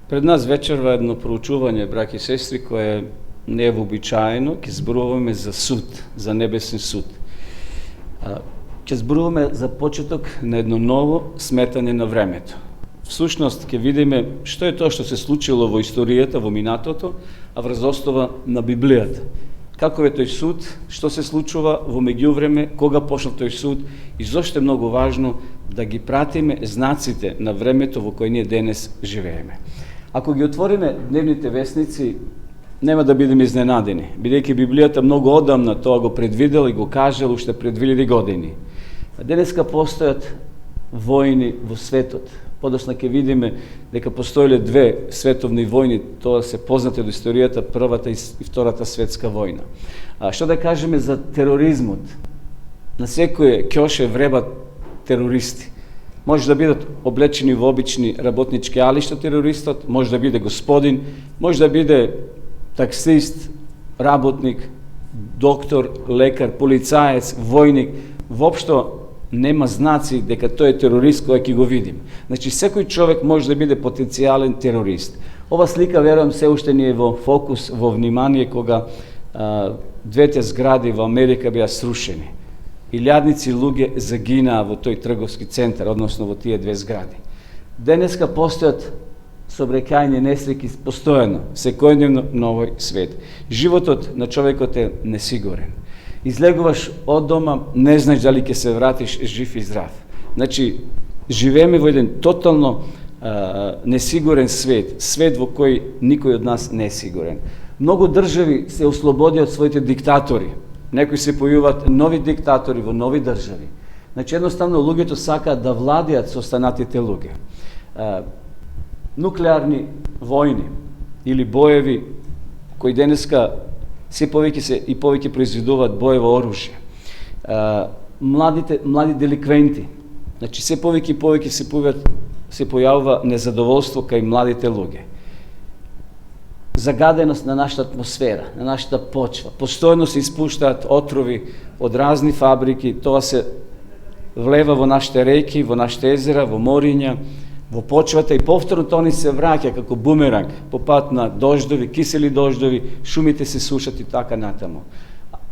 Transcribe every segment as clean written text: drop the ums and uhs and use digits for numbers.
Пред нас вечерва едно проучување, браќи и сестри, кое не е вообичаено. Ќе зборуваме за суд, за небесен суд. Ќе зборуваме за почеток на едно ново сметање на времето. Всушност ќе видиме што е тоа што се случило во историјата, во минатото, а врз основа на Библијата. Каков е тој суд, што се случува во меѓувреме, кога почна тој суд и зошто е многу важно да ги пратиме знаците на времето во кој ние денес живееме. Ако ги отвориме дневните вестници, нема да бидеме изненадени, бидејќи Библијата многу одамна тоа го предвидела и го кажала уште пред 2000 години. Денеска постојат војни во светот. Подосна ќе видиме дека постоеле две световни војни, тоа се познате до историјата, Првата и Втората светска војна. Што да кажеме за тероризмот? На секој ќоше вребат терористи. Може да бидат облечени во обични работнички алишта терористот, може да биде господин, може да биде таксист, работник, доктор, лекар, полицаец, војник. Воопшто нема знаци дека тој е терорист кој ќе го видим. Значи, секој човек може да биде потенцијален терорист. Ова слика, верувам, се уште ни е во фокус, во внимание, кога двете згради во Америка беа срушени. Илјадници луѓе загинаа во тој трговски центар, односно во тие две згради. Денеска постојат сообраќајни несреќи постојано, секојдневно на овој свет. Животот на човекот е несигурен. Излегуваш од дома, не знаеш дали ќе се вратиш жив и здрав. Значи, живееме во еден тотално несигурен свет, свет во кој никој од нас не е сигурен. Многу држави се ослободи од своите диктатори. Некои се појавуваат нови диктатори во нови држави. Значи, едноставно, луѓето сакаат да владеат со останатите луѓе. Нуклеарни војни или боеви кои денеска се повеќе произведуваат боево оружје. Млади деликвенти. Значи, се повеќе и повеќе се појавува незадоволство кај младите луѓе. Загаденост на нашата атмосфера, на нашата почва. Постојано се испуштаат отрови од разни фабрики, тоа се влева во нашите реки, во нашите езера, во мориња, во почвата и повторно тоа ни се враќа како бумеранг по пат на дождови, кисели дождови, шумите се сушат и така натаму.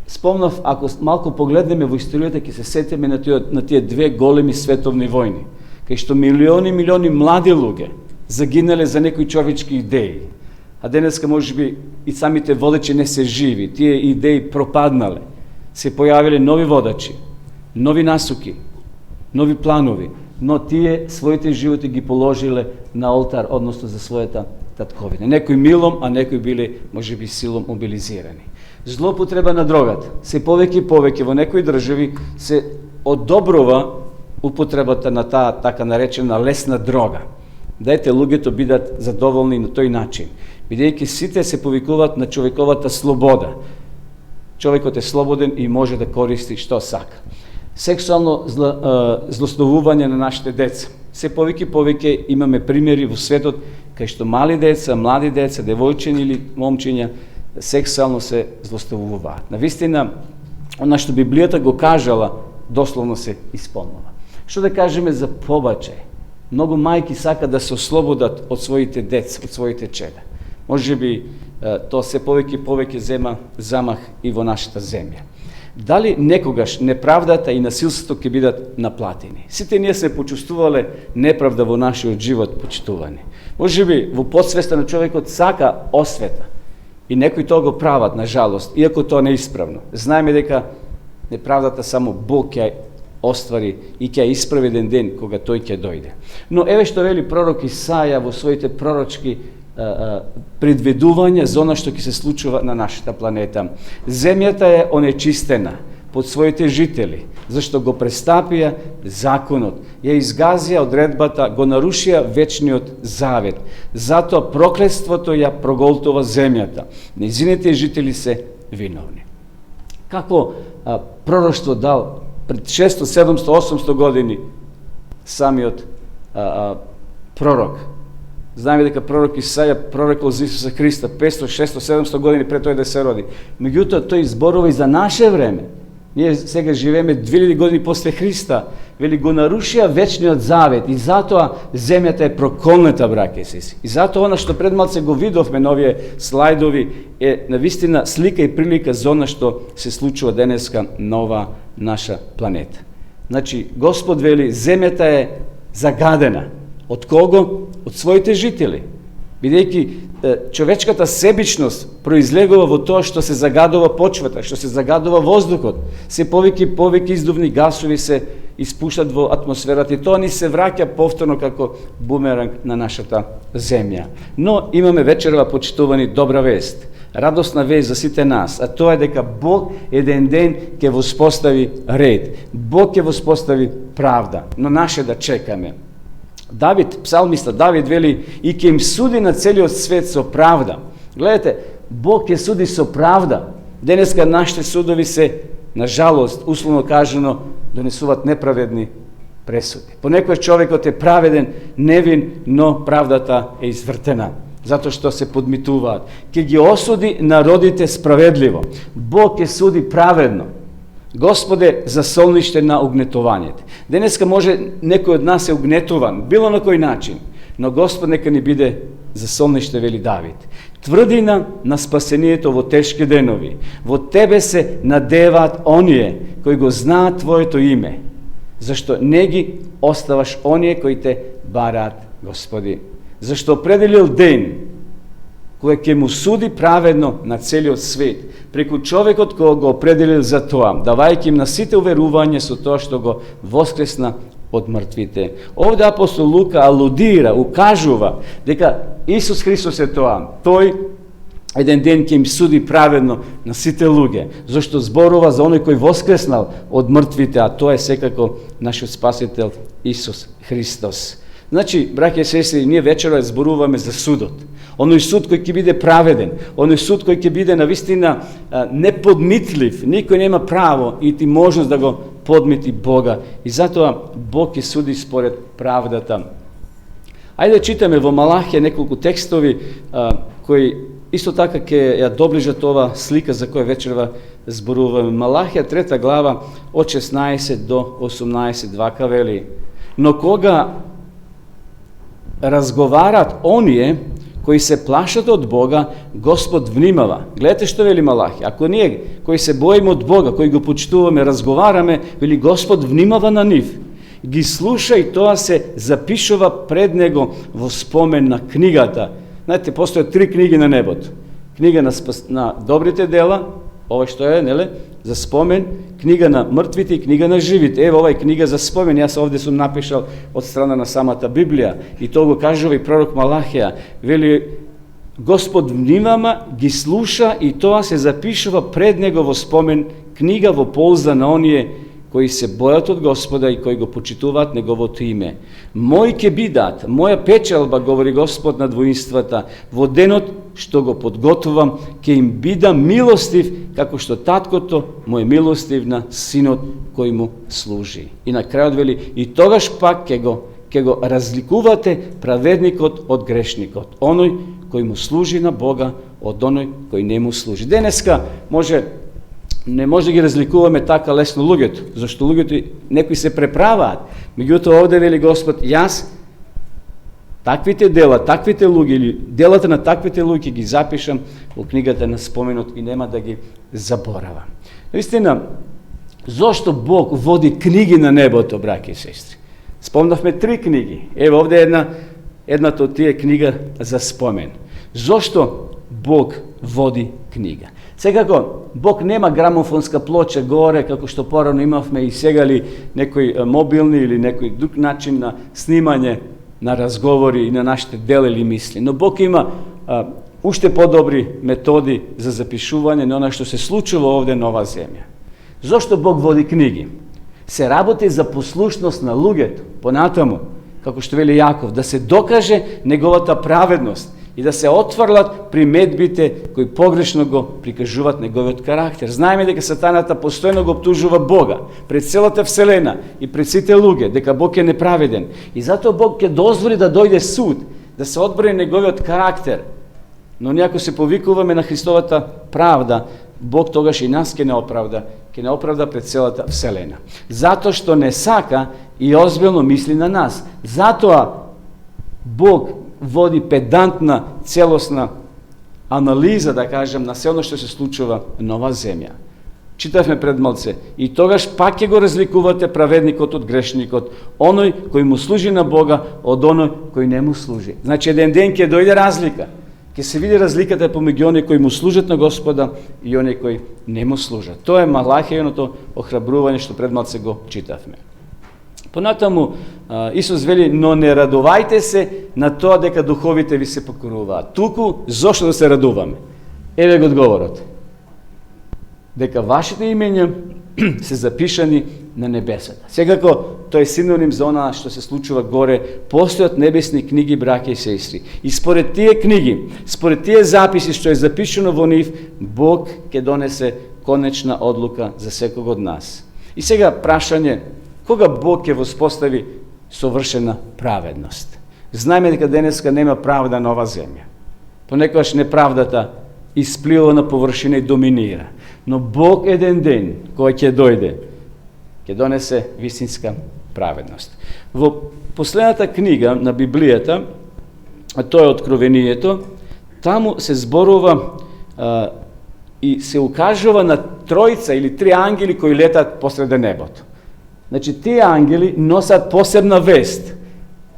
Спомнав, ако малку погледнеме во историјата, ќе се сетиме на тие две големи световни војни, кај што милиони млади луѓе загинале за некои човечки идеи. А денеска можеби и самите водачи не се живи, тие идеи пропаднале. Се појавиле нови водачи, нови насуки, нови планови, но тие своите животи ги положиле на олтар, односно за својата татковина. Некои милом, а некои биле можеби силом мобилизирани. Злоупотреба на дрогата. Се повеќе и повеќе во некои држави се одобрува употребата на таа така наречена лесна дрога. Дајте луѓето бидат задоволни на тој начин, бидејќи сите се повикуваат на човековата слобода. Човекот е слободен и може да користи што сака. Сексуално злословување на нашите деца. Се повеќе и повеќе имаме примери во светот кај што мали деца, млади деца, девојчиња или момчиња сексуално се злословуваат. Навистина, она што Библијата го кажала, дословно се исполнува. Што да кажеме за побачај? Многу мајки сакаат да се ослободат од своите деца, од своите чеда. Можеби тоа се повеќе и повеќе зема замах и во нашата земја. Дали некогаш неправдата и насилството ќе бидат наплатени? Сите ние се почувствувале неправда во нашиот живот, почитувани. Можеби во подсвеста на човекот сака освета. И некои тоа го прават, на жалост, иако тоа не е исправно. Знаеме дека неправдата само Бог ќе оствари и ќе исправи еден ден кога тој ќе дојде. Но еве што вели пророк Исаја во своите пророчки предвидувања за она што ќе се случува на нашата планета. Земјата е онечистена под своите жители, зашто го престапија законот, ја изгазија одредбата, го нарушија вечниот завет. Затоа проклетството ја проголтува земјата. Нејзините жители се виновни. Какво пророштво дал пред 600, 700, 800 години самиот пророк? Знаеме дека пророк Исаја прорекол за Исуса Христа 500, 600, 700 години пред тој да се роди. Меѓутоа, тој зборува и за наше време. Ние сега живееме 2000 години после Христа. Вели го нарушија вечниот завет и затоа земјата е проколнета, браке и сестри. И затоа она што пред малце го видовме на овие слайдови е навистина слика и прилика за она што се случува денеска на ова наша планета. Значи, Господ вели, земјата е загадена. Од кого? Од своите жители. Бидејќи човечката себичност произлегува во тоа што се загадува почвата, што се загадува воздухот. Се повеќе издувни гасови се испуштат во атмосферата и тоа ни се враќа повторно како бумеранг на нашата земја. Но имаме вечерва, почитувани, добра вест. Радосна вест за сите нас, а тоа е дека Бог еден ден ќе воспостави ред. Бог ќе воспостави правда, но наше да чекаме. Давид, псалмиста Давид вели, и ќе им суди на целиот свет со правда. Гледате, Бог ќе суди со правда. Денеска нашите судови се, на жалост, условно кажано, донесуваат неправедни пресуди. Понекој човекот е праведен, невин, но правдата е извртена, затоа што се подмитуваат. Ќе ги осуди народите справедливо. Бог ќе суди праведно. Господе, за солниште на угнетувањето. Денеска може некој од нас е угнетуван, било на кој начин, но Господ нека ни биде за солниште, вели Давид. Тврдина на спасението во тешки денови. Во Тебе се надеваат оние кои го знаат Твоето име, зашто не ги оставаш оние кои те бараат, Господи. Зашто определил ден кој ќе му суди праведно на целиот свет, преку човекот кој го определил за тоа, давајќи им на сите уверување со тоа што го воскресна од мртвите. Овде апостол Лука алудира, укажува дека Исус Христос е тоа. Тој еден ден ќе им суди праведно на сите луѓе, зашто зборува за оној кој воскреснал од мртвите, а тоа е секако нашиот Спасител Исус Христос. Значи, браќи и сестри, ние вечера зборуваме за судот. Оној суд кој ќе биде праведен, оној суд кој ќе биде навистина неподмитлив, никој нема право и ти можност да го подмити Бога. И затоа Бог ќе суди според правдата. Ајде читаме во Малахија неколку текстови кои исто така ќе ја доближат ова слика за која вечерва зборуваме. Малахија 3 глава од 16 до 18 вака вели: но кога разговарат оние кои се плашат од Бога, Господ внимава. Гледате што вели Малахија. Ако ние кои се боиме од Бога, кои го почитуваме, разговараме, вели Господ внимава на нив. Ги слуша и тоа се запишува пред него во спомен на книгата. Знаете, постојат 3 книги на небото. Книга на добрите дела, ова што е, неле, за спомен, книга на мртвите и книга на живите. Ево, ова е книга за спомен, јас овде сум напишал од страна на самата Библија, и тоа го кажува и пророк Малахија. Вели, Господ внимава, ги слуша и тоа се запишува пред него во спомен, книга во полза на оние кои се бојат од Господа и кои го почитуваат неговото име. Мој ќе бидат, моја печалба, говори Господ над воинствата, во денот што го подготувам, ќе им бидам милостив, како што таткото му е милостив на синот кој му служи. И на крајот вели, и тогаш пак ќе го разликувате праведникот од грешникот, оној кој му служи на Бога од оној кој не му служи. Денеска не може да ги разликуваме така лесно луѓето, зашто луѓето некои се преправаат. Меѓутоа овде вели Господ, јас таквите дела, таквите луѓе или делата на таквите луѓе ги запишам во книгата на споменот и нема да ги заборавам. Наистина, зошто Бог води книги на небото, браќи и сестри? Спомнавме 3 книги. Ево овде едната од тие книга за спомен. Зошто Бог води книга? Секако, Бог нема грамофонска плоча горе, како што порано имавме и сегали некој мобилни или некој друг начин на снимање на разговори и на нашите дела или мисли. Но Бог има уште подобри методи за запишување на она што се случува овде на ова земја. Зошто Бог води книги? Се работи за послушност на луѓето, понатаму, како што вели Јаков, да се докаже неговата праведност и да се отврлат приметбите кои погрешно го прикажуваат неговиот карактер. Знаеме дека сатаната постојано го оптужува Бога пред целата вселена и пред сите луѓе, дека Бог е неправеден. И затоа Бог ќе дозволи да дојде суд, да се одбрани неговиот карактер. Но ние ако се повикуваме на Христовата правда, Бог тогаш и нас ќе не оправда пред целата вселена. Зато што не сака и озбилно мисли на нас. Затоа Бог води педантна, целосна анализа, да кажем, на се оно што се случува на оваа земја. Читавме пред малце. И тогаш пак ќе го разликувате праведникот од грешникот, оној кој му служи на Бога од оној кој не му служи. Значи еден ден ќе дојде разлика. Ќе се види разликата помеѓу оние кои му служат на Господа и оние кои не му служат. Тоа е Малахијиното охрабрување што пред малце го читавме. Понатаму Исус вели: но не радувајте се на тоа дека духовите ви се покоруваат. Туку зошто да се радуваме? Еве го одговорот. Дека вашите имења се запишани на небесата. Секако тој е синоним за она што се случува горе. Постојат небесни книги, браќа и сестри. И според тие книги, според тие записи што е запишано во нив, Бог ќе донесе конечна одлука за секого од нас. И сега прашање: кога Бог ќе воспостави совршена праведност? Знаеме дека денеска нема правда на оваа земја. Понекогаш неправдата исплива на површина и доминира. Но Бог еден ден, кој ќе дојде, ќе донесе вистинска праведност. Во последната книга на Библијата, а тоа е Откровението, таму се зборува и се укажува на тројца или три ангели кои летат посреде небото. Значи, тие ангели носат посебна вест.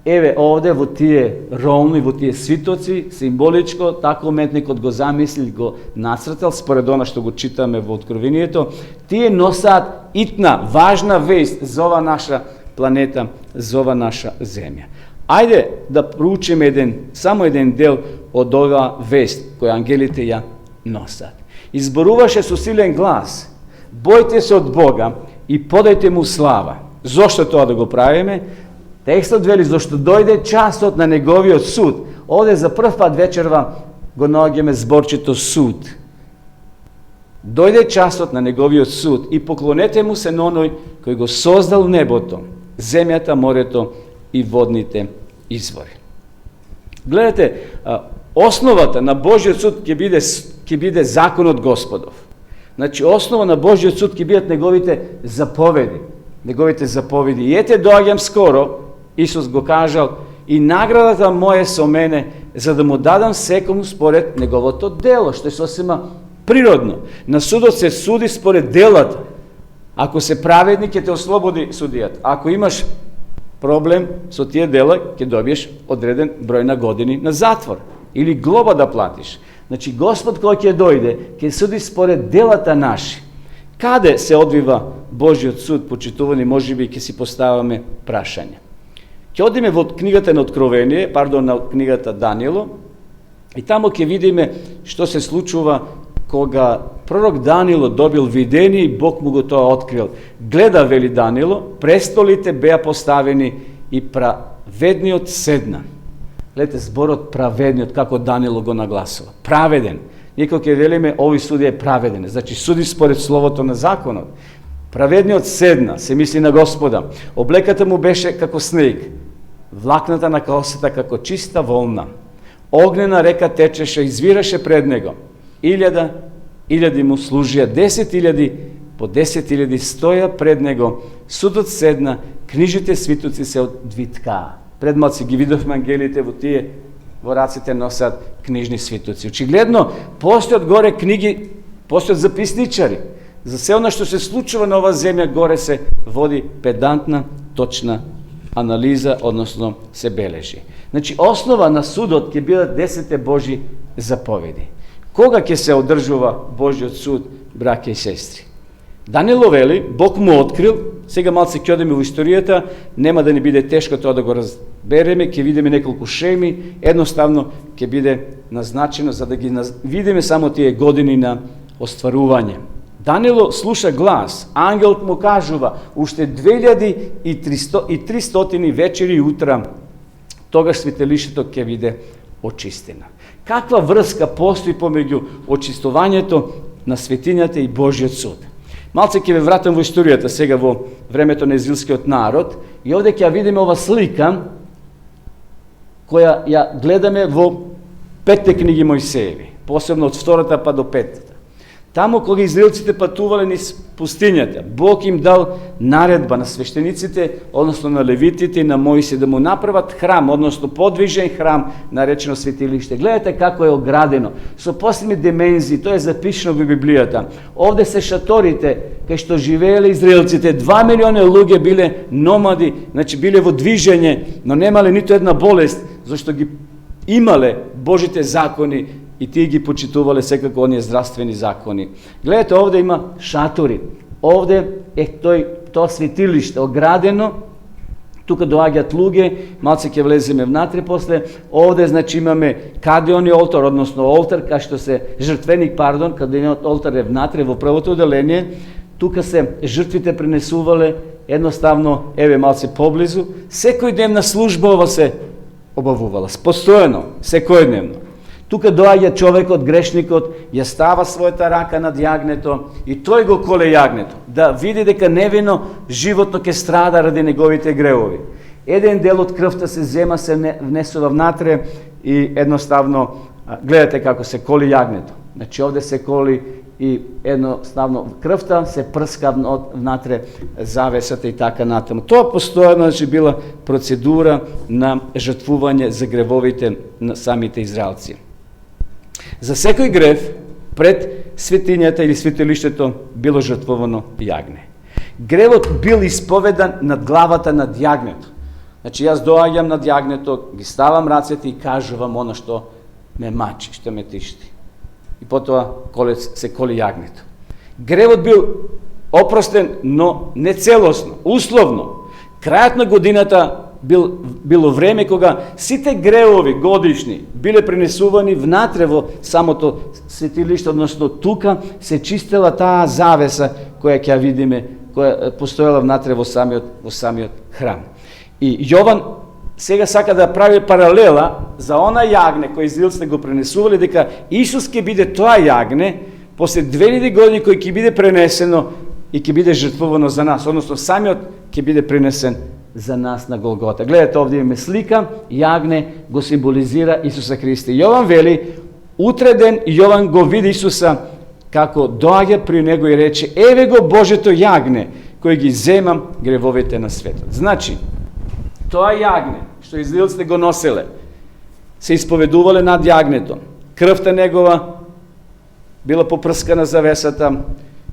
Еве овде во тие ромни, во тие свитоци, символичко, така уметникот го замислил, го нацртал, според она што го читаме во Откровението, тие носат итна, важна вест за ова наша планета, за ова наша земја. Ајде да проучиме само еден дел од ова вест која ангелите ја носат. Изборуваше со силен глас: бојте се од Бога и подајте му слава. Зошто тоа да го правиме? Текстот вели: зашто дојде часот на неговиот суд. Овде за прв пат вечерва го наоѓаме зборчето суд. Дојде часот на неговиот суд и поклонете му се на оној кој го создал небото, земјата, морето и водните извори. Гледате, основата на Божиот суд ќе биде законот Господов. Значи, основа на Божиот суд ќе бидат неговите заповеди. И ете, доаѓам скоро, Исус го кажал: и наградата моја со мене, за да му дадам секому според неговото дело, што е сосема природно. На судот се суди според делата. Ако се праведник, ќе те ослободи судијата. Ако имаш проблем со тие дела, ќе добиеш одреден број на години на затвор или глоба да платиш. Значи, Господ кој ќе дојде, ќе суди според делата наши. Каде се одвива Божиот суд, почитувани, можеби ќе си поставаме прашање. Ќе одиме во книгата на Откровение, на книгата Даниело, и тамо ќе видиме што се случува кога пророк Даниело добил видение и Бог му го тоа открил. Гледа, вели Даниело, престолите беа поставени и праведниот седна. Гледате зборот праведниот, како Даниело го нагласува. Праведен. Некој ќе велиме, овој судија е праведен. Значи, суди според словото на законот. Праведниот седна, се мисли на Господа. Облеката му беше како снег, влакната на косата како чиста волна. Огнена река течеше, извираше пред него. Илјади му служија, 10.000 по 10.000 стоја пред него. Судот седна, книжите свитоци се одвиткаа. Пред малци ги видовме ангелите во раците носат книжни свитоци. Очигледно, постојат горе книги, постојат записничари. За се она што се случува на оваа земја, горе се води педантна, точна анализа, односно се бележи. Значи, основа на судот ќе бидат 10 Божи заповеди. Кога ќе се одржува Божиот суд, браќа и сестри? Даниело вели, Бог му открил, сега малце ќе одиме во историјата, нема да ни биде тешко тоа да го разбереме, ќе видиме неколку шеми, едноставно ќе биде назначено за да ги видиме само тие години на остварување. Даниело слуша глас, ангелот му кажува, уште 2300 вечери и утра, тогаш светилиштето ќе биде очистено. Каква врска постои помеѓу очистувањето на светињата и Божиот суд? Малце ќе ве вратам во историјата, сега во времето на израелскиот народ, и овде ќе ја видиме ова слика, која ја гледаме во 5 книги Мојсееви, посебно од 2 па до 5. Тамо кога израелците патувале низ пустињата, Бог им дал наредба на свештениците, односно на левитите и на Мојсе да му направат храм, односно подвижен храм, наречено светилиште. Гледате како е оградено, со посебни димензии, тоа е запишено во Библијата. Овде се шаторите, кај што живееле израелците, 2 милиони луѓе биле номади, значи биле во движење, но немале ниту една болест, зашто ги имале Божите закони и тие ги почитувале секако оние здравствени закони. Гледате, овде има шатори. Овде е тоа светилиште оградено. Тука доаѓаат луѓе, малце ќе влеземе внатре после. Овде значи имаме кадиони олтар, односно олтар кај што се жртвеник, кадиониот олтар е внатре во првото оделение. Тука се жртвите пренесувале едноставно, еве малце поблизу. Секој ден на служба ова се обавувала, постојано, секојдневно. Тука доаѓа човекот, грешникот, ја става својата рака над јагнето и тој го коле јагнето, да види дека невино животно ќе страда ради неговите гревови. Еден дел од крвта се зема, се внесува внатре и едноставно гледате како се коли јагнето. Значи овде се коли и едноставно крвта се прска внатре завесата и така натаму. Тоа постојано значи била процедура на жртвување за гревовите на самите израелци. За секој грев пред светињата или светилиштето било жртвувано јагне. Гревот бил исповедан над главата над јагнето. Значи јас доаѓам над јагнето, ги ставам рацете и кажувам оно што ме мачи, што ме тишти. И потоа се коли јагнето. Гревот бил опростен, но не целосно, условно. Крајот на годината било време кога сите гревови годишни биле пренесувани внатре во самото светилиште, односно тука се чистела таа завеса која ќе видиме, која постоела внатре во самиот храм. И Јован сега сака да прави паралела за она јагне кој израелците го пренесувале, дека Исус ќе биде тоа јагне после 2000 години кој ќе биде пренесено и ќе биде жртвувано за нас, односно самиот ќе биде пренесен за нас на Голгота. Гледате, овде имаме слика, јагне го символизира Исуса Христа. Јован вели, утреден Јован го види Исуса како доаѓа при него и рече: еве го Божето јагне кој ги зема гревовите на светот. Значи, тоа јагне што израелците го носеле, се исповедувале над јагнето. Крвта негова била попрскана завесата.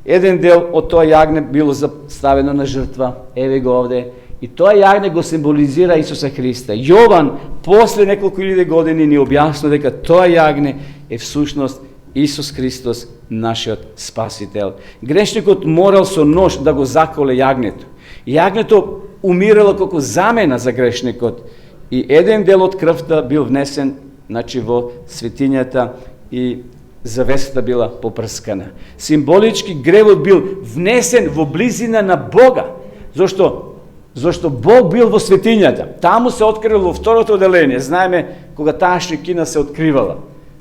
Еден дел од тоа јагне било ставено на жртва. Еве го овде. И тоа јагне го символизира Исуса Христа. Јован после неколку илјади години ни објасна дека тоа јагне е всушност Исус Христос, нашиот спасител. Грешникот морал со нож да го заколе јагнето. Јагнето умирало како замена за грешникот и еден дел од крвта бил внесен, значи, во светињата и завесата била попрскана. Символички гревот бил внесен во близина на Бога, зашто Бог бил во светињата. Таму се открило во второто оделение. Знаеме кога таа шекина се откривала.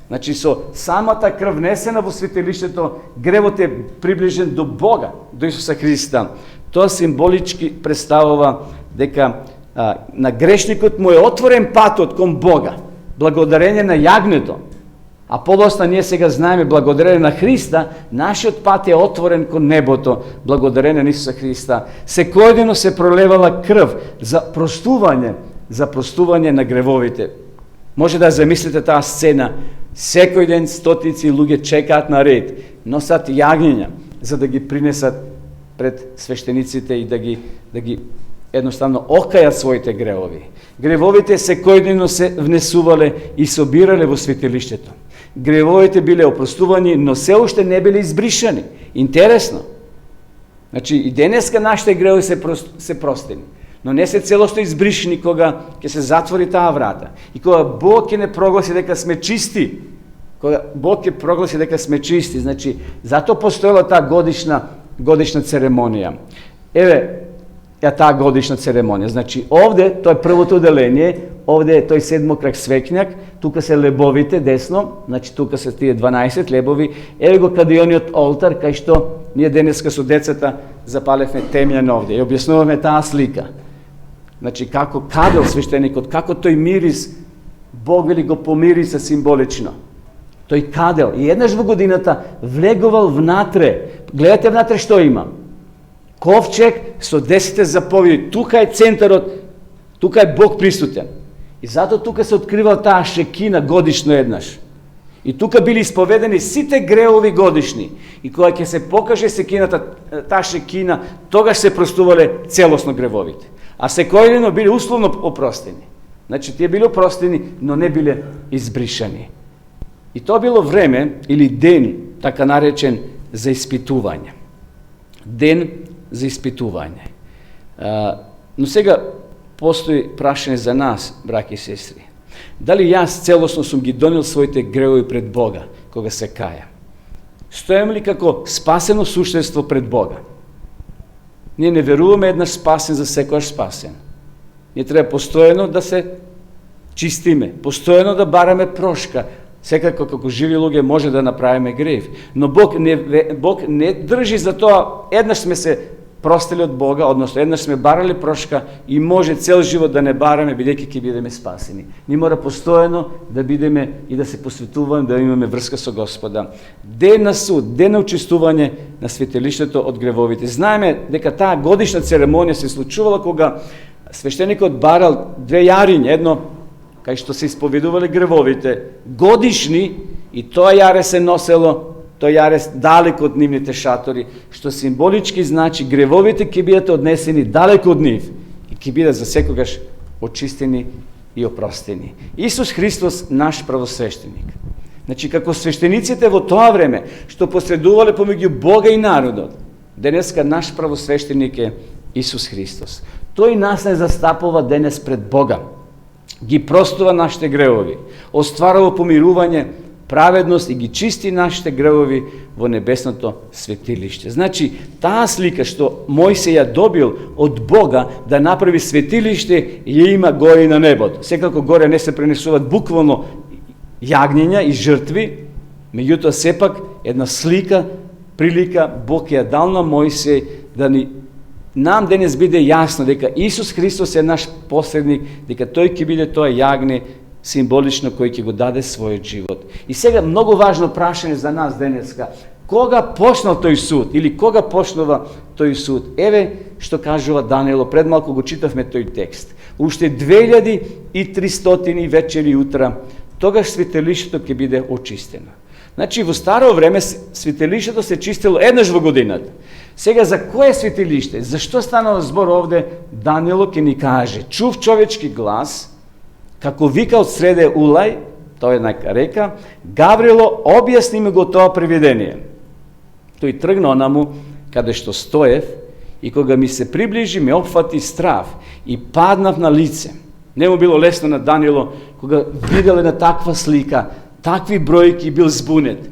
Значи со самата крв внесена во светилиштето, гревот е приближен до Бога, до Исуса Христа. Тоа символички представува дека на грешникот му е отворен патот кон Бога, благодарение на јагнето. А подоста ние сега знаеме, благодарение на Христа, нашиот пат е отворен кон небото, благодарение на Исуса Христа. Секојдневно се пролевала крв за простување на гревовите. Може да замислите таа сцена. Секој ден стотици луѓе чекаат на ред, носат јагниња за да ги принесат пред свештениците и да ги едноставно окајат своите гревови. Гревовите секојдневно се внесувале и собирале во светилиштето. Гревовите биле опростувани, но се уште не биле избришани. Интересно. Значи, и денеска нашите гревови се простени, но не се целосно избришани кога ќе се затвори таа врата. И кога Бог ќе не прогласи дека сме чисти, значи, затоа постоела таа годишна церемонија. Еве, таа годишна церемонија. Значи, овде, тоа е првото оделение, овде е тој седмокрак свекњак, тука се лебовите десно, значи тука се тие 12 лебови, еве го кадиониот олтар, кај што ние денеска со децата запалевме темјан овде и објаснуваме таа слика. Значи, како кадел свештеникот, како тој мирис, Бог вели го помириса символично. Тој кадел и еднаш во годината влегувал внатре. Гледате внатре што има. Ковчег со 10 заповеди. Тука е центарот, тука е Бог присутен. И затоа тука се откривал таа шекина годишно еднаш. И тука били исповедени сите греови годишни. И кога ќе се покаже секината, таа шекина, тогаш се простувале целосно гревовите. А секојдневно били условно опростени. Значи, тие били опростени, но не биле избришани. И тоа било време, или ден, така наречен, за испитување. Ден за испитување. Но сега постои прашање за нас, браќи и сестри. Дали јас целосно сум ги донел своите гревови пред Бога, кога се каја? Стојам ли како спасено суштество пред Бога? Ние не веруваме еднаш спасен за секојаш спасен. Ние треба постојано да се чистиме, постојано да бараме прошка. Секако како живи луѓе може да направиме грев, но Бог не држи за тоа еднаш сме се простили од Бога, односно еднаш сме барали прошка и може цел живот да не бараме бидејќи ќе бидеме спасени. Ние мора постојано да бидеме и да се посветуваме, да имаме врска со Господа. Ден на суд, ден на очистување на светилиштето од гревовите. Знаеме дека таа годишна церемонија се случувала кога свештеникот барал 2 јариња, едно кај што се исповедувале гревовите, годишни, и тоа јаре се носело, тој јарес далеко од нивните шатори, што символички значи гревовите ќе бидат однесени далеко од нив и ќе бидат за секогаш очистени и опростени. Исус Христос, наш правосвещеник. Значи, како свештениците во тоа време, што посредувале помеѓу Бога и народот, денеска наш правосвещеник е Исус Христос. Тој нас не застапува денес пред Бога. Ги простува нашите гревови, остварува помирување, праведност и ги чисти нашите гревови во небесното светилиште. Значи, таа слика што Мојсей ја добил од Бога да направи светилиште, ја има горе и на небото. Секако горе не се пренесуваат буквално јагниња и жртви, меѓутоа сепак една слика, прилика Бог ја дал на Мојсей да нам денес биде јасно дека Исус Христос е наш посредник, дека тој ќе биде тоа јагне символично кој ќе го даде својот живот. И сега многу важно прашање за нас денеска. Кога почнал тој суд или кога почнува тој суд? Еве што кажува Даниело, пред малку го читавме тој текст. Уште 2300 вечери и утра, тогаш светилиштето ќе биде очистено. Значи, во старо време светилиштето се чистило еднаш во годината. Сега, за кое светилиште? Зашто станало збор овде? Даниело ќе ни каже. Чув човечки глас, како вика од среде улај, тој река, Гаврило, објасни ми го тоа привидение. Тој тргна онаму, каде што стоев, и кога ми се приближи, ме опфати страв и паднав на лице. Не му било лесно на Даниело, кога виделе на таква слика, такви бројки, бил збунет.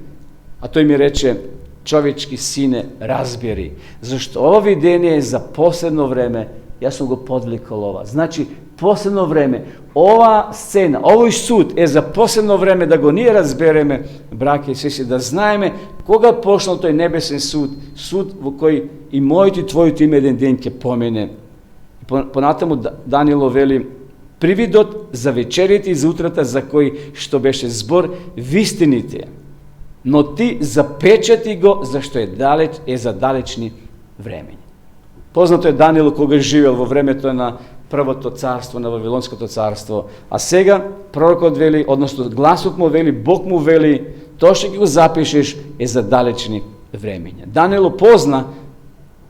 А тој ми рече, човечки сине, разбери, зашто ова видение е за последно време, јас сум го подвлекол ова. Значи, последно време, ова сцена, овој суд е за последно време да го ние разбереме, браќа и сестри, да знаеме кога почнал тој небесен суд, суд во кој и мојот и твојот име еден ден ќе помине. Понатаму Даниело вели, привидот за вечерите и за утрата за кој што беше збор, вистините, но ти запечати го, зашто е за далечни времења. Познато е Даниело кога живел во времето на првото царство, на Вавилонското царство, а сега пророкот вели, односно гласот му вели, Бог му вели, тоа што ќе го запишеш е за далечни времења. Даниело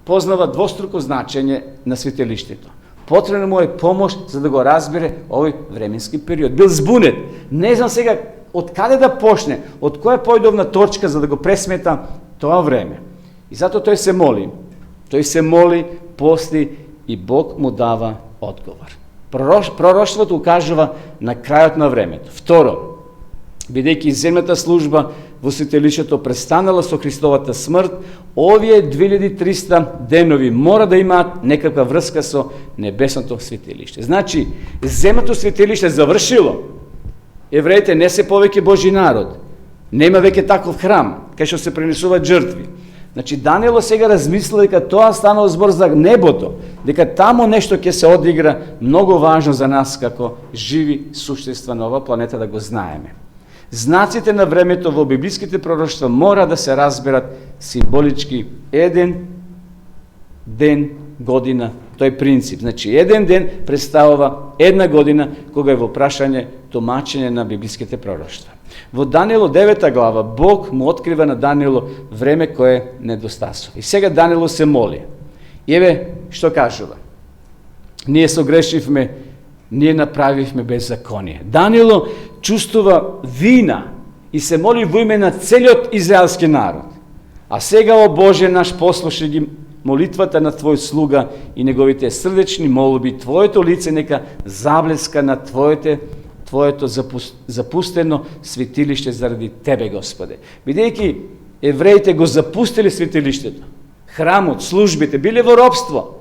познава двоструко значење на светилиштето. Потребна му е помош за да го разбере овој временски период. Бил збунет. Не знам сега од каде да почне, од која појдовна точка за да го пресмета тоа време. И затоа тој се моли. Тој се моли, пости и Бог му дава одговор. Пророштвото укажува на крајот на времето. Второ, бидејќи земната служба во светилиштето престанала со Христовата смрт, овие 2300 денови мора да имаат некаква врска со небесното светилиште. Значи, земното светилиште завршило. Евреите не се повеќе Божи народ. Нема веќе таков храм, кај што се пренесуваат жртви. Значи, Даниело сега размисла дека тоа станало збор за небото, дека тамо нешто ќе се одигра многу важно за нас како живи суштества на оваа планета да го знаеме. Знаците на времето во библиските пророштва мора да се разберат символички еден ден, година, тој принцип. Значи, еден ден представува една година кога е во прашање тумачење на библиските пророштва. Во Даниело 9 глава Бог му открива на Даниело време кое недостасува. И сега Даниело се моли. И еве што кажува. Ние согрешивме, ние направивме беззаконие. Даниело чувствува вина и се моли во име на целиот израелски народ. А сега, о Боже наш, послушај ги молитвата на Твој слуга и неговите срдечни молби, Твоето лице нека заблеска на Твоето запустено светилиште заради Тебе, Господе. Бидејќи евреите го запустили светилиштето, храмот, службите, биле во робство.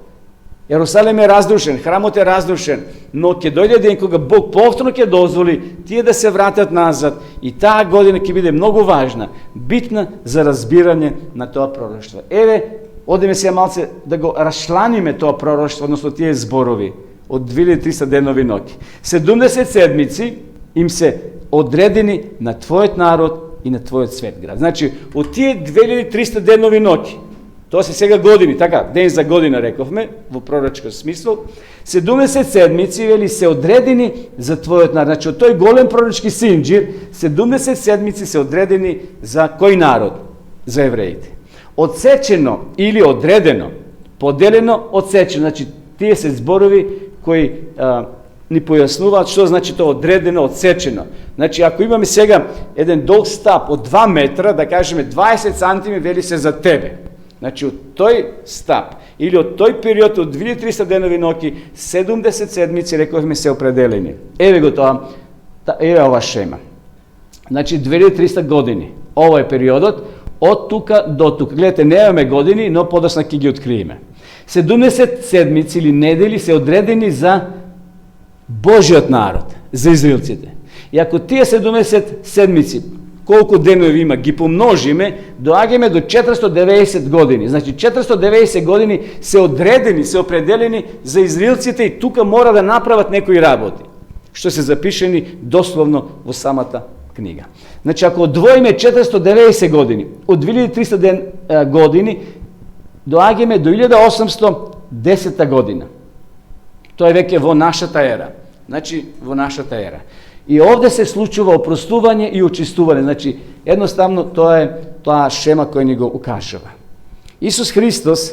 Ерусалим е разрушен, храмот е разрушен, но ќе дојде ден кога Бог повторно ќе дозволи тие да се вратат назад и таа година ќе биде многу важна, битна за разбирање на тоа пророштво. Еве, одеме сега малце да го рашланиме тоа пророштво, односно тие зборови од 2300 денови ноќи. 70 седмици им се одредени на Твојот народ и на Твојот свет град. Значи, од тие 2300 денови ноќи, тоа се сега години, така, ден за година рековме, во пророчко смисол, 70 седмици, вели, се одредени за Твојот народ. Значи, од тој голем пророчки синџир, 70 седмици се одредени за кој народ? За евреите. Одсечено или одредено, поделено, одсечено. Значи, тие се зборови кои ни појаснуваат што значи тоа одредено, одсечено. Значи, ако имаме сега еден долг стап од 2 метра, да кажеме 20 сантими, вели се за тебе. Значи, од тој стап или од тој период од 2300 денови ноќи, 70 седмици, рековме, се определени. Еве го тоа, еве ова шема. Значи, 2300 години. Ова е периодот од тука до тука. Гледате, немаме години, но подосна ќе ги откриеме. 70 седмици или недели се одредени за Божиот народ, за израелците. И ако тие 70 седмици, колку денови има, ги помножиме, доаѓаме до 490 години. Значи 490 години се одредени, се определени за израелците и тука мора да направат некои работи, што се запишени дословно во самата книга. Значи ако одвоиме 490 години од 2300 години, доаѓаме до 1810 година. Тоа е веќе во нашата ера. Значи во нашата ера. И овде се случува опростување и очистување. Значи, едноставно, тоа е тоа шема која ни го укажува. Исус Христос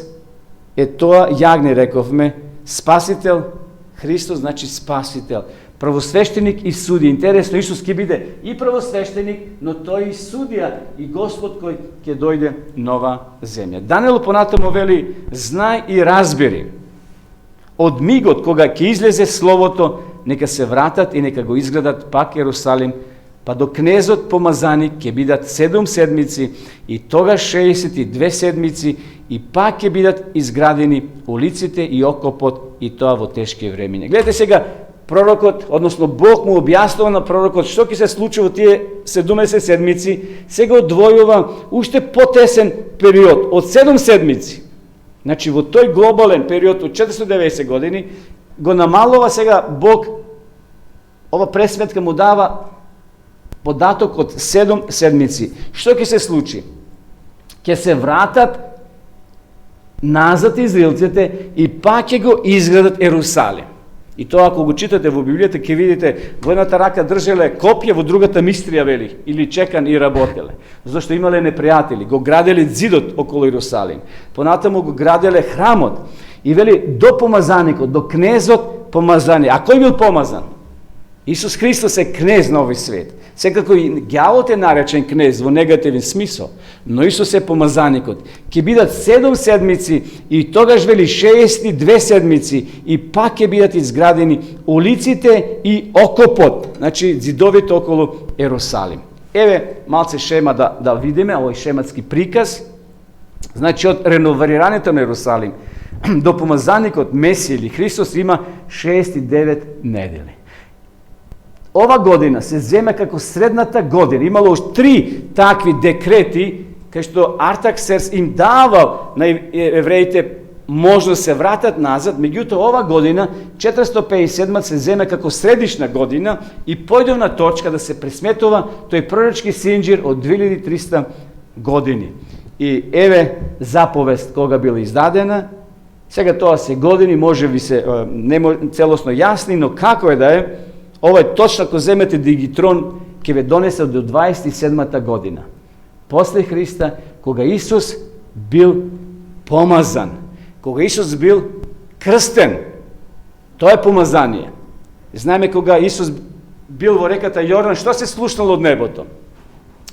е тоа јагне, рековме, спасител. Христос значи спасител. Правосвещеник и судија. Интересно, Исус ќе биде и правосвещеник, но тој и судија и Господ кој ќе дојде нова земја. Даниел понатаму вели, знај и разбери. Од мигот кога ќе излезе Словото, нека се вратат и нека го изградат пак Ерусалим, па до кнезот помазаник ќе бидат 7 седмици и тогаш 62 седмици и пак ќе бидат изградени улиците и окопот и тоа во тешки времиња. Гледате сега, пророкот, односно Бог му објаснува на пророкот што ќе се случи во тие 70 седмици, сега одвојува уште потесен период од 7 седмици. Значи, во тој глобален период од 490 години, го намалува сега Бог, ова пресветка му дава податок од 7 седмици. Што ќе се случи? Ќе се вратат назад израелците и пак ќе го изградат Ерусалим. И тоа, ако го читате во Библијата, ќе видите, во едната рака држеле копје, во другата мистрија, вели, или чекан и работеле. Зашто имале непријатели, го граделе зидот околу Ерусалим. Понатаму го граделе храмот. И вели, до помазаникот, до кнезот помазани. А кој бил помазан? Исус Христос е кнез на овој свет. Секако и ѓавот е наречен кнез во негативен смисол, но Исус е помазаникот. Ќе бидат 7 седмици и тогаш вели 62 седмици и пак ќе бидат изградени улиците и окопот, значи зидовите околу Ерусалим. Еве малце шема да видиме, овој шематски приказ. Значи од реновирането на Ерусалим до помазаникот Месија или Христос има 69 недели. Ова година се зема како средната година. Имало 3 такви декрети, кај што Артаксеркс им давал на евреите можно се вратат назад, меѓутоа ова година, 457 се земе како средишна година и појдовна точка да се пресметува тој пророчки синџир од 2300 години. И еве заповест кога била издадена. Сега тоа се години, може би се не целосно јасни, но како е да е, ова е точно ако земете Дигитрон, ќе ве донесе до 27-та година. После Христа, кога Исус бил помазан, кога Исус бил крстен, тоа е помазание. Знаеме кога Исус бил во реката Јордан, што се слушнало од небото?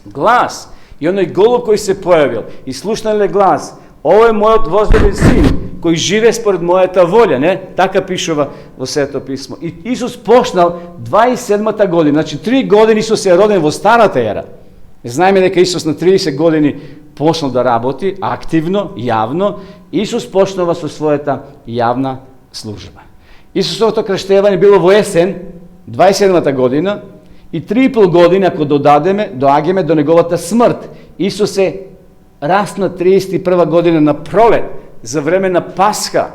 Глас. И оној голуб кој се појавил. И слушнале глас. Ово е мојот возлюбен син, кој живе според мојата волја, не? Така пишува во Светото писмо. И Исус почнал 27-та година, значи 3 години Исус е роден во старата ера. Знаеме дека Исус на 30 години почнал да работи активно, јавно. Исус почнува со својата јавна служба. Исусовото крштевање било во есен, 27-та година, и 3,5 години, ако доаѓаме до неговата смрт. Исус е растна 31 година на пролет, за време на Пасха.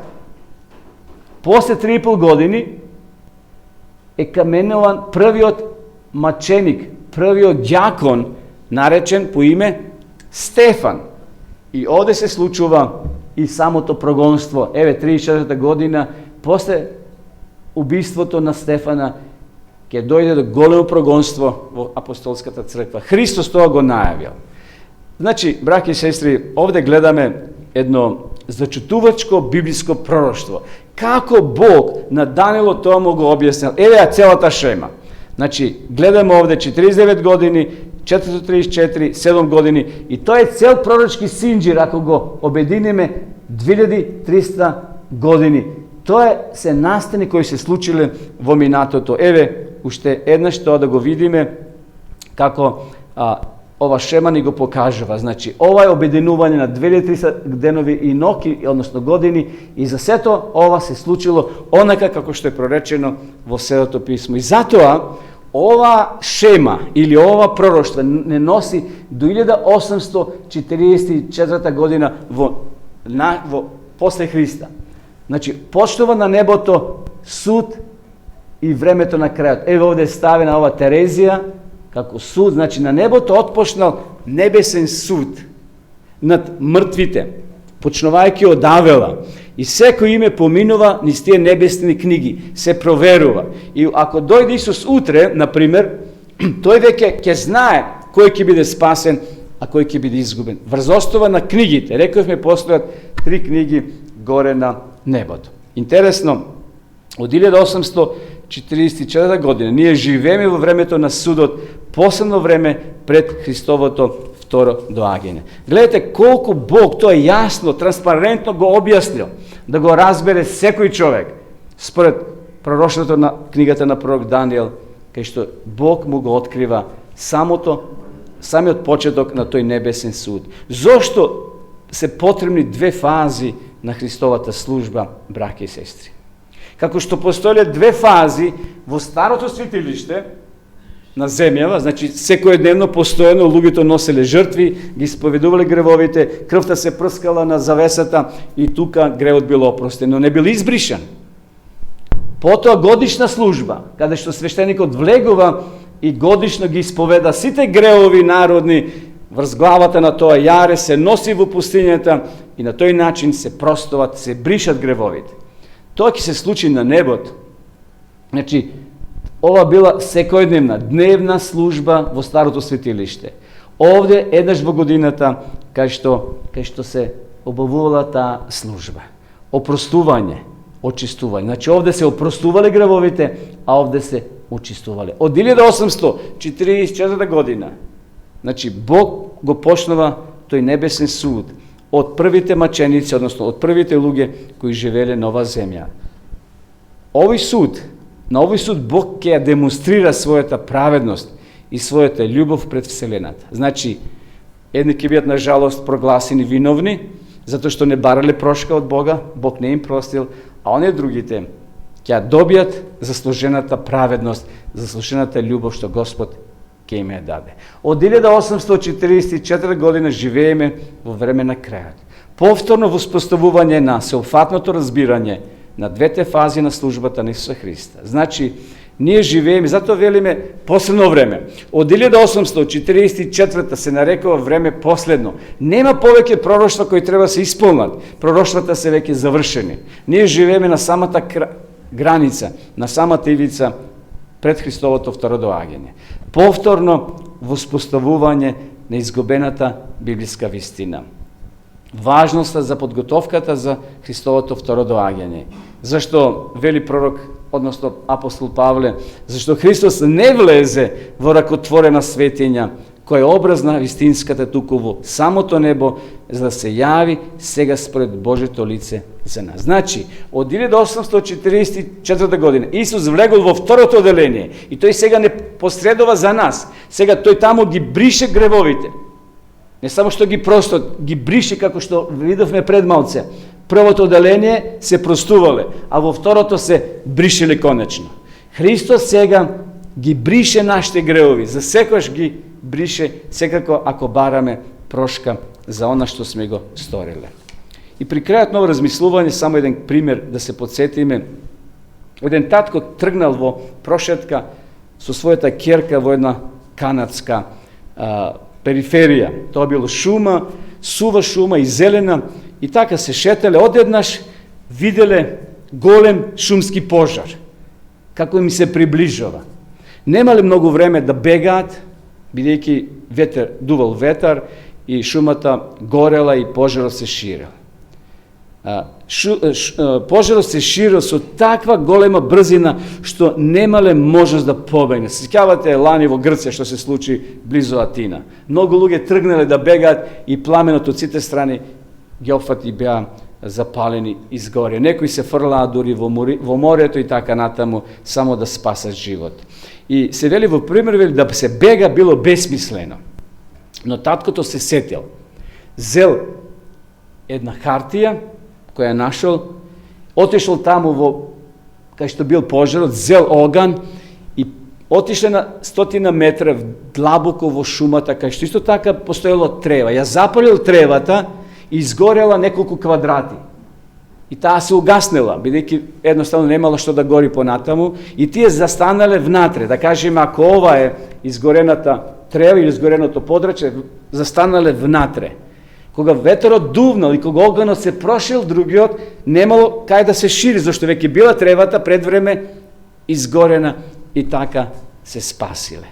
После 3,5 години е каменуван првиот маченик, првиот ѓакон, наречен по име Стефан. И овде се случува и самото прогонство. Еве, 34 година, после убиството на Стефана, ќе дојде до големо прогонство во апостолската црква. Христос тоа го најавил. Значи, браќи и сестри, овде гледаме едно зачутувачко библиско пророштво. Како Бог на Даниело тоа му го објаснил. Еве ја целата шема. Значи, гледаме овде 49 години, 434, 7 години, и тоа е цел пророчки синџир, ако го обединиме 2300 години. Тоа се настани кои се случиле во минатото. Еве, уште еднаш тоа да го видиме како ова шема ни го покажува. Значи, ова е обединување на 2300 денови и ноки, односно години, и за сето ова се случило онака како што е проречено во Светото писмо. И затоа ова шема или ова пророштво не носи до 1844 година во после Христа. Значи, почнува на небото суд и времето на крајот. Еве овде е ставена ова Терезија како суд, значи на небото отпочнал небесен суд над мртвите, почнувајќи од Авела. И секој име поминува низ тие небесни книги, се проверува. И ако дојде Исус утре, например, тој веќе ќе знае кој ќе биде спасен, а кој ќе биде изгубен. Врз основа на книгите, рековме, постојат 3 книги горе на небото. Интересно, од 1844 година ние живееме во времето на судот, последно време пред Христовото второ доаѓање. Гледате колку Бог тоа јасно, транспарентно го објаснил, да го разбере секој човек, според пророштвото на книгата на пророк Даниел, кај што Бог му го открива самиот почеток на тој небесен суд. Зошто се потребни 2 фази на Христовата служба, браќи и сестри? Како што постоеле 2 фази во старото светилиште на земјава, значи секојдневно постојано луѓето носеле жртви, ги исповедувале гревовите, крвта се прскала на завесата и тука гревот бил опростен, но не бил избришан. Потоа годишна служба, каде што свештеникот влегува и годишно ги исповеда сите гревови народни врз главата на тоа јаре, се носи во пустињата и на тој начин се простоват, се бришат гревовите. Тоа ќе се случи на небото. Значи, ова била секојдневна, дневна служба во старото светилиште. Овде еднаш во годината кај што се обавувала таа служба. Опростување, очистување. Значи, овде се опростувале гревовите, а овде се очистувале. Од 1844 година, значи, Бог го почнува тој небесен суд од првите маченици, односно од првите луѓе кои живееле на оваа земја. На овој суд Бог ќе ја демонстрира својата праведност и својата љубов пред Вселената. Значи, едни ќе бидат на жалост прогласени виновни, затоа што не барале прошка од Бога, Бог не им простил, а оние другите ќе ја добијат заслужената праведност, заслужената љубов што Господ ќе им ја даде. Од 1844 година живееме во време на крајот. повторно воспоставување на сеопфатното разбирање на двете фази на службата на Исуса Христа. Значи, ние живееме, затоа велиме последно време. Од 1844 се нарекува време последно. Нема повеќе пророштва кои треба се исполнат. Пророштвата се веќе завршени. Ние живееме на самата граница, на самата ивица пред Христовото второ доаѓање. Повторно воспоставување на изгубената библиска вистина. Важноста за подготовката за Христовото второ доаѓање. Зашто вели пророк, односно апостол Павле, зашто Христос не влезе во ракотворена светиња, која е образ на вистинската туку самото небо, за да се јави сега според Божето лице за нас. Значи, од 1844 година Исус влегол во второто оделение и тој сега не посредува за нас. Сега тој тамо ги брише гревовите. Не само што ги просто ги брише, како што видовме пред малце. Првото оделение се простувале, а во второто се бришеле конечно. Христос сега ги брише нашите гревови, за секојаш ги брише, секако ако бараме прошка за она што сме го сториле. И при крајот на размислување, само еден пример да се подсетиме. Еден татко тргнал во прошетка со својата ќерка во една канадска периферија. Тоа било шума, сува шума и зелена, и така се шетеле, одеднаш виделе голем шумски пожар, како им се приближува. Немале многу време да бегаат, бидејќи дувал ветар и шумата горела и пожарот се ширел. Пожарот се ширил со таква голема брзина што немале можност да побегне. Сеќавате лани во Грција што се случи близу Атина. Многу луѓе тргнале да бегаат и пламенот од сите страни ги опфати и беа запалени и изгорија. Некои се фрлаа дури во морето и така натаму само да спасат живот. И се вели во пример да се бега било бесмислено. Но таткото се сетил. Зел една хартија која нашол, отишол таму кај што бил пожарот, зел оган и отишле на 100 метра длабоко во шумата, кај што исто така постоело трева. Ја запалил тревата и изгорела неколку квадрати. И таа се угаснела, бидејќи едноставно немало што да гори понатаму, и тие застанале внатре, да кажеме, ако ова е изгорената трева или изгореното подрачје, застанале внатре. Кога ветерот дувнал и кога оганот се прошил, другиот немало кај да се шири, зашто веќе била тревата пред време изгорена и така се спасиле.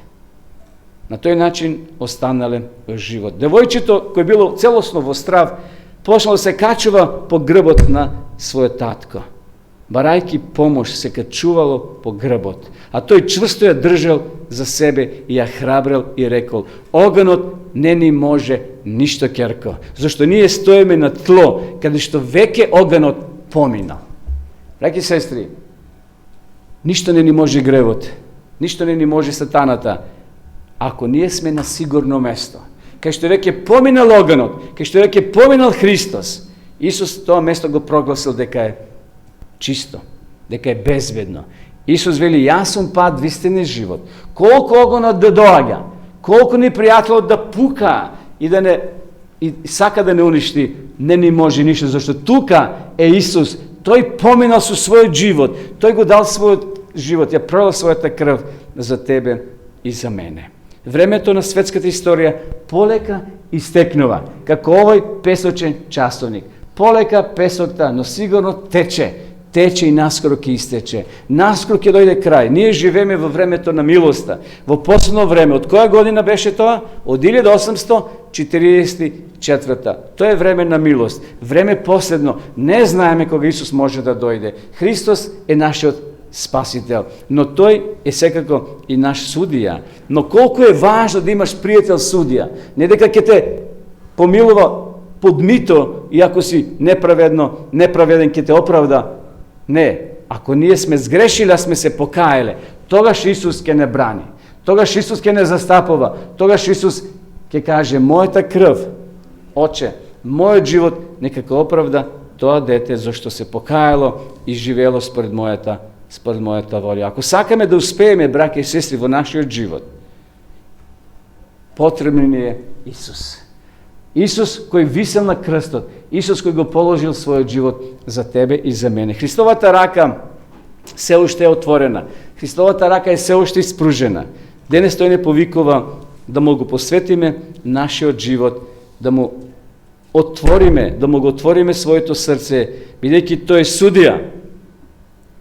На тој начин останале во живот. Девојчето, кој било целосно во страв, почнало да се качува по грбот на својот татко. Барајки помош, се качувало по грбот, а тој чврсто ја држал за себе и ја храбрел и рекол: оганот не ни може ништо, ќерко, зашто ние стоиме на тло, каде што веќе оганот поминал. Браќи и сестри, ништо не ни може гревот, ништо не ни може сатаната, ако ние сме на сигурно место, кај што веќе поминал оганот, кај што веќе поминал Христос. Исус тоа место го прогласил дека е чисто, дека е безбедно. Исус вели: јас сум пат, вистина и живот. Колку огонот да доаѓа, колку ни пријателот да пука и сака да не уништи, не ни може ништо, зашто тука е Исус. Тој поминал со својот живот, тој го дал својот живот, ја пролил својата крв за тебе и за мене. Времето на светската историја полека истекнува, како овој песочен часовник. Полека песокта, но сигурно тече и наскоро ќе истече. Наскоро ќе дојде крај. Ние живееме во времето на милоста. Во последно време, од која година беше тоа? Од 1844. Тоа е време на милост. Време последно. Не знаеме кога Исус може да дојде. Христос е нашиот спасител, но тој е секако и наш судија. Но колку е важно да имаш пријател судија. Не дека ќе те помилува под мито и ако си неправеден ќе те оправда. Не, ако ние сме сгрешили, а сме се покаеле, тогаш Исус ќе не брани. Тогаш Исус ќе не застапува. Тогаш Исус ќе каже: мојата крв, Оче, мојот живот нека го оправда тоа дете зашто се покаяло и живело според мојата волја. Ако сакаме да успееме, браќа и сестри, во нашиот живот, потребен ни е Исус. Исус кој висел на крстот, Исус кој го положил својот живот за тебе и за мене. Христовата рака се уште е отворена. Христовата рака е се уште испружена. Денес тој не повикува да му го посветиме нашиот живот, да му го отвориме своето срце, бидејќи тој е судија,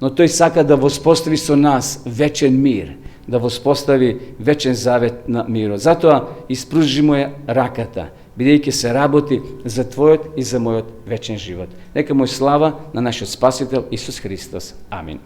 но тој сака да воспостави со нас вечен мир, да воспостави вечен завет на мирот. Затоа испружи му ја раката, бидејќи се работи за твојот и за мојот вечен живот. Нека му е слава на нашиот Спасител Исус Христос. Амин.